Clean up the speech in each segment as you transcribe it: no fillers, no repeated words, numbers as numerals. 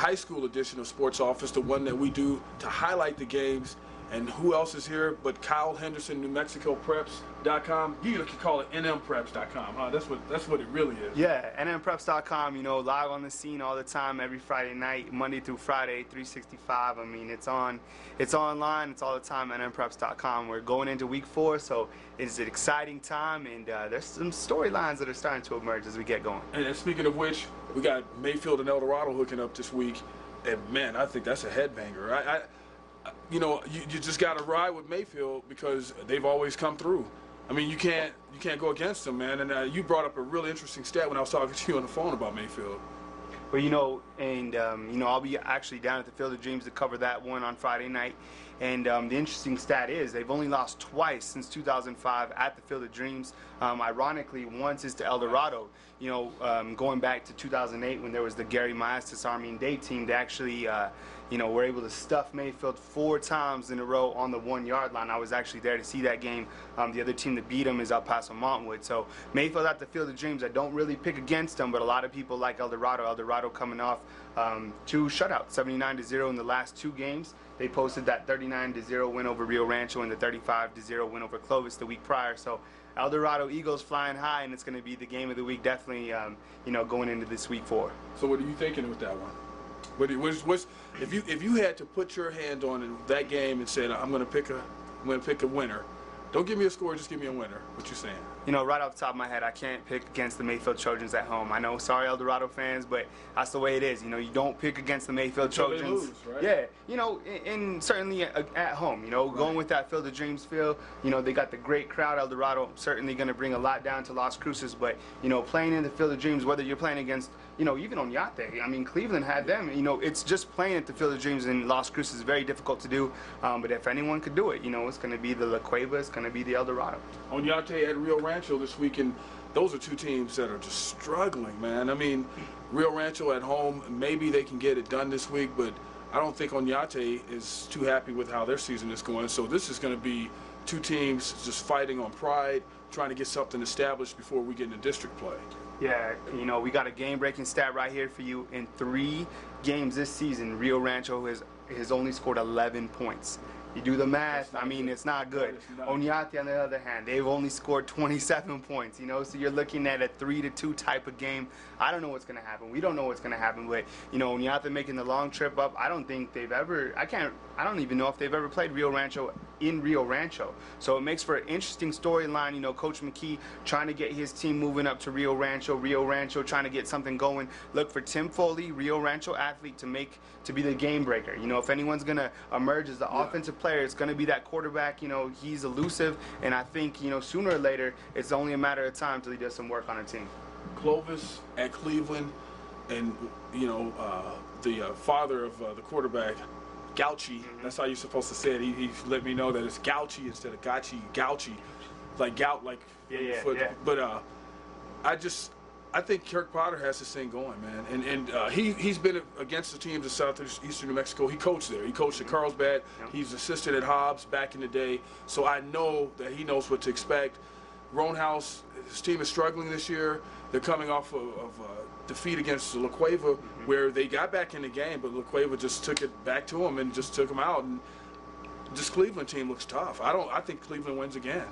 high school edition of Sports Office, the one that we do to highlight the games. And who else is here but Kyle Henderson, NewMexicoPreps.com. You can call it NMPreps.com, huh? That's what it really is. Yeah, NMPreps.com, live on the scene all the time, every Friday night, Monday through Friday, 365. I mean, it's online, it's all the time, NMPreps.com. We're going into week 4, so it's an exciting time, and there's some storylines that are starting to emerge as we get going. And speaking of which, we got Mayfield and El Dorado hooking up this week, and man, I think that's a headbanger. You just got to ride with Mayfield because they've always come through. I mean, you can't go against them, man. And you brought up a really interesting stat when I was talking to you on the phone about Mayfield. Well, I'll be actually down at the Field of Dreams to cover that one on Friday night. And the interesting stat is they've only lost twice since 2005 at the Field of Dreams. Ironically, once is to El Dorado. Going back to 2008 when there was the Gary Maestas Army-Dade team, they actually, were able to stuff Mayfield 4 times in a row on the 1-yard line. I was actually there to see that game. The other team that beat them is El Paso Montwood. So Mayfield at the Field of Dreams, I don't really pick against them, but a lot of people like El Dorado. El Dorado coming off 2 shutouts, 79-0 in the last 2 games. They posted that 39-0 win over Rio Rancho and the 35-0 win over Clovis the week prior. So El Dorado Eagles flying high, and it's going to be the game of the week, definitely, going into this week 4. So what are you thinking with that one? If you had to put your hand on that game and said, I'm going to pick a winner, don't give me a score, just give me a winner. What you saying? Right off the top of my head, I can't pick against the Mayfield Trojans at home. I know, sorry, El Dorado fans, but that's the way it is. You don't pick against the Mayfield Trojans. They lose, right? Yeah, and certainly at home, right. Going with that Field of Dreams feel, they got the great crowd. El Dorado certainly going to bring a lot down to Las Cruces, but, playing in the Field of Dreams, whether you're playing against, even Oñate, I mean, Cleveland had them, it's just playing at the Field of Dreams in Las Cruces is very difficult to do, but if anyone could do it, it's going to be the La Cueva, it's going to be the El Dorado. Oñate at Rio Rancho this weekend. Those are 2 teams that are just struggling, man. I mean, Rio Rancho at home, maybe they can get it done this week, but I don't think Oñate is too happy with how their season is going. So this is going to be 2 teams just fighting on pride, trying to get something established before we get into district play. Yeah, we got a game-breaking stat right here for you. In 3 games this season, Rio Rancho has only scored 11 points. You do the math, I mean, it's not good. Oñate, on the other hand, they've only scored 27 points, so you're looking at a 3-2 type of game. I don't know what's going to happen. We don't know what's going to happen, but, Oñate making the long trip up, I don't think they've ever, I don't even know if they've ever played Rio Rancho in Rio Rancho. So it makes for an interesting storyline, Coach McKee trying to get his team moving up to Rio Rancho trying to get something going. Look for Tim Foley, Rio Rancho athlete, to be the game breaker. If anyone's going to emerge as the offensive player, it's going to be that quarterback. He's elusive, and I think, sooner or later, it's only a matter of time till he does some work on a team. Clovis at Cleveland, and, the father of the quarterback, Gauchi, that's how you're supposed to say it. He let me know that it's Gauchi instead of Gauchi, like gout, like foot. Yeah. But I think Kirk Potter has this thing going, man. And he's been against the teams in southeastern New Mexico. He coached there. He coached at Carlsbad. He's assisted at Hobbs back in the day. So I know that he knows what to expect. Roanhouse, his team is struggling this year. They're coming off of defeat against La Cueva, where they got back in the game, but La Cueva just took it back to them and just took them out. And this Cleveland team looks tough. I think Cleveland wins again.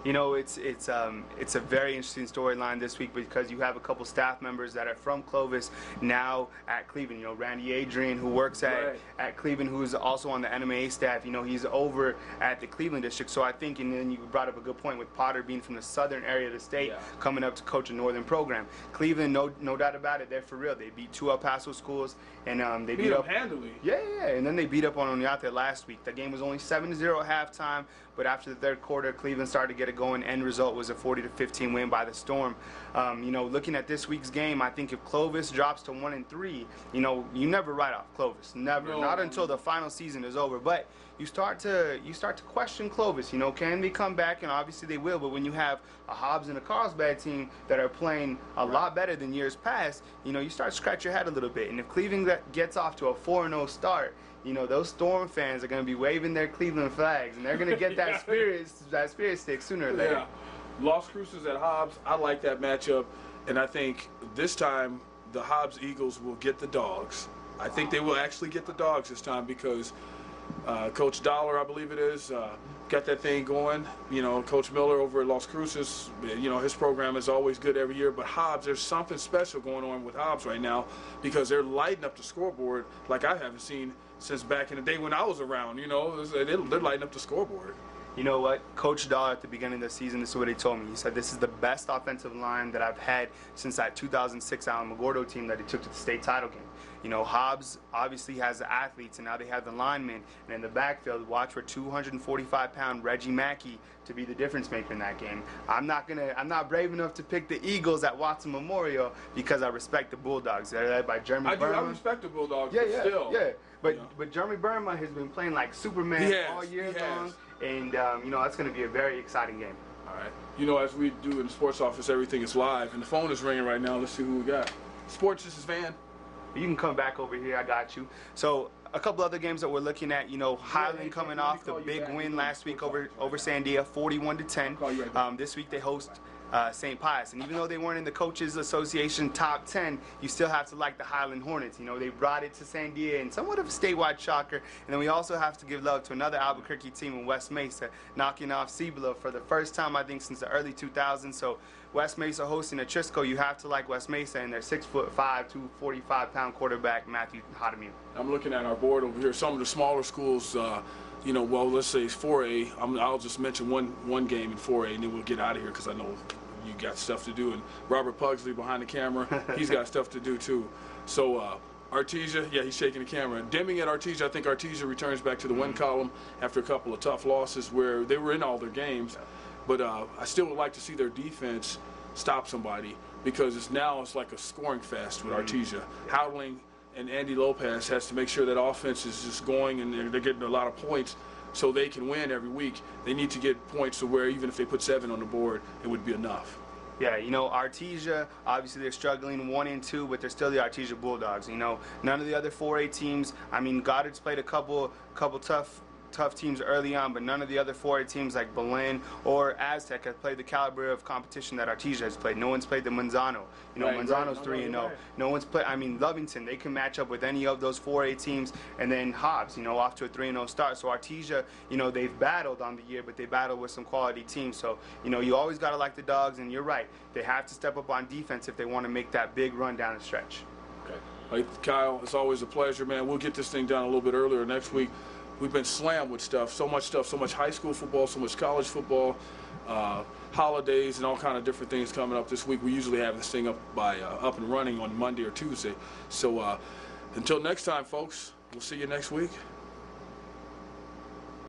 It's a very interesting storyline this week because you have a couple staff members that are from Clovis now at Cleveland. Randy Adrian, who works at Cleveland, who's also on the NMAA staff. He's over at the Cleveland district. So I think, and then you brought up a good point with Potter being from the southern area of the state, coming up to coach a northern program. Cleveland, no doubt about it, they're for real. They beat 2 El Paso schools, and they beat up handily. Yeah, and then they beat up on Oñate last week. The game was only 7-0 at halftime, but after the 3rd quarter, Cleveland started to get it going. End result was a 40-15 win by the Storm. Looking at this week's game, I think if Clovis drops to 1-3, you never write off Clovis, never, not until the final season is over. But you start to question Clovis. Can they come back? And obviously they will. But when you have a Hobbs and a Carlsbad team that are playing a lot better than years past, you start to scratch your head a little bit. And if Cleveland gets off to a 4-0 start, those Storm fans are going to be waving their Cleveland flags, and they're going to get that spirit stick sooner or later. Yeah. Las Cruces at Hobbs, I like that matchup, and I think this time the Hobbs Eagles will get the dogs. I think they will actually get the dogs this time because Coach Dollar, I believe it is, got that thing going. You know, Coach Miller over at Las Cruces, you know, his program is always good every year. But Hobbs, there's something special going on with Hobbs right now because they're lighting up the scoreboard like I haven't seen since back in the day when I was around. You know, they're lighting up the scoreboard. You know what? Coach Dollar at the beginning of the season, this is what he told me. He said, this is the best offensive line that I've had since that 2006 Alan McGordo team that he took to the state title game. You know, Hobbs obviously has the athletes, and now they have the linemen. And in the backfield, watch for 245-pound Reggie Mackey to be the difference maker in that game. I'm not brave enough to pick the Eagles at Watson Memorial because I respect the Bulldogs. They're led by Jeremy Burma. I respect the Bulldogs, yeah, but yeah, still. Yeah, but, you know. but Jeremy Burma has been playing like Superman all year long. And, you know, that's going to be a very exciting game. All right. You know, as we do in the sports office, everything is live. And the phone is ringing right now. Let's see who we got. Sports, this is Van. You can come back over here. I got you. So a couple other games that we're looking at, you know, Highland coming off the big win last week over Sandia, 41-10. This week they host St. Pius. And even though they weren't in the Coaches Association top 10, you still have to like the Highland Hornets. You know, they brought it to Sandia in somewhat of a statewide shocker. And then we also have to give love to another Albuquerque team in West Mesa, knocking off Cibola for the first time, I think, since the early 2000s. So West Mesa hosting Atrisco, you have to like West Mesa and their 6'5", 245-pound quarterback, Matthew Hadamir. I'm looking at our board over here. Some of the smaller schools, you know, well, let's say it's 4A. I'll just mention one game in 4A, and then we'll get out of here because I know you got stuff to do. And Robert Pugsley behind the camera, he's got stuff to do too. So Artesia, yeah, he's shaking the camera. Deming at Artesia, I think Artesia returns back to the win column after a couple of tough losses where they were in all their games. But I still would like to see their defense stop somebody because it's like a scoring fest with Artesia. Howling and Andy Lopez has to make sure that offense is just going and they're getting a lot of points so they can win every week. They need to get points to where even if they put 7 on the board, it would be enough. Yeah, you know, Artesia, obviously they're struggling 1-2, but they're still the Artesia Bulldogs. You know, none of the other 4A teams, I mean, Goddard's played a couple tough teams early on, but none of the other 4A teams like Belen or Aztec have played the caliber of competition that Artesia has played. No one's played the Manzano. You know, Manzano's 3-0. No one's played, I mean, Lovington, they can match up with any of those 4A teams. And then Hobbs, you know, off to a 3-0 start. So Artesia, you know, they've battled on the year, but they battled with some quality teams. So, you know, you always got to like the Dogs, and you're right. They have to step up on defense if they want to make that big run down the stretch. Okay. Kyle, it's always a pleasure, man. We'll get this thing done a little bit earlier next week. We've been slammed with stuff, so much high school football, so much college football, holidays, and all kind of different things coming up this week. We usually have this thing up and running on Monday or Tuesday. So until next time, folks, we'll see you next week.